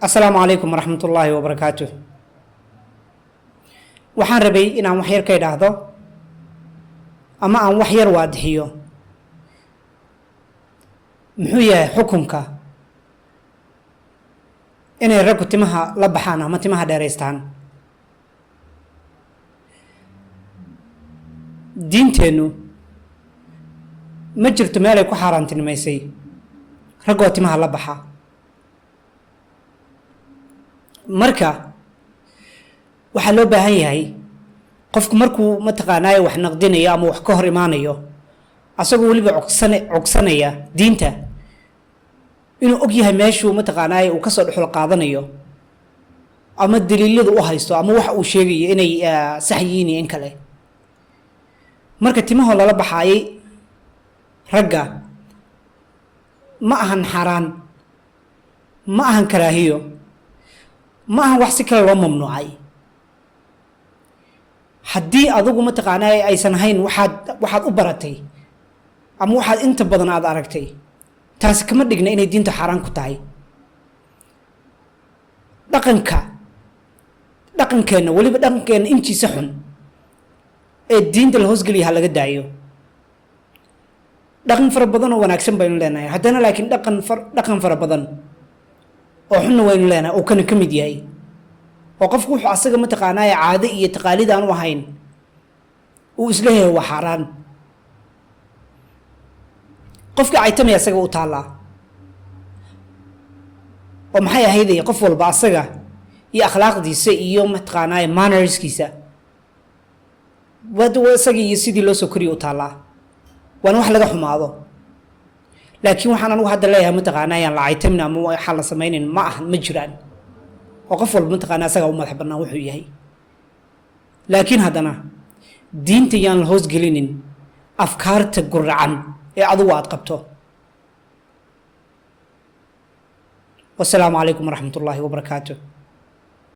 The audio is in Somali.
السلام عليكم ورحمة الله وبركاته. waxaan rabay inaan wax yar ka idhaahdo ama aan wax yar waadixiyo muxuu yahay xukunka inay raggu timaha la baxaan ama timaha dheeraystaan. diinteennu ma jirto meel ay ku xaaraantinimaysay raggoo timaha la baxa. marka waxaa loo baahan yahay qofku markuu mataqaanaayo wax naqdinayo ama wax ka hor imaanayo asagoo weliba cogsanaya diinta inuu og yahay meeshuu mataqaanaayo uu kasoo dhexul qaadanayo ama daliiladu u haysto ama wax uu sheegayo inay sax yihiin iyo in kale. marka timahoo lala baxaayay ragga ma ahan xaaraan, ma ahan karaahiyo, ma ahan wax si kale loo mamnuucay. haddii adigu mataqaanaa aysan ahayn waxaad u baratay ama waxaad inta badan aad aragtay, taasi kama dhigna inay diinta xaaraan ku tahay. dhaqankeenna weliba dhaqankeenna intiisa xun ee diinta la hoosgeliya ha laga daayo. dhaqan fara badan oo wanaagsan baynu leenahay, haddana laakiin dhaqan fara badan oo xunna waynu leenahay oo kana ka mid yahay. oo qofku wuxuu asaga mataqaanaaye caado iyo taqaalid aan u ahayn uu isleeyahay waa xaaraan. qofka caytamaya asaga u taallaa oo maxay ahaydaya qof walba asaga iyo akhlaaqdiisa iyo mataqaanaaye mannerskiisa isaga iyo sidii loo soo koriya u taallaa. waana wax laga xumaado. laakiin waxaan anugu hadda leeyahay mataqaanaa yaan la caytamin ama waxaan la samaynin ma aha, ma jiraan. oo qof walba mataqaanaa asaga u madax bannaan wuxuu yahay. laakiin haddana diinta yaan la hoosgelinin afkaarta guracan ee adigu aad qabto. wasalaamu calaykum waraxmat ullaahi wabarakaatuh.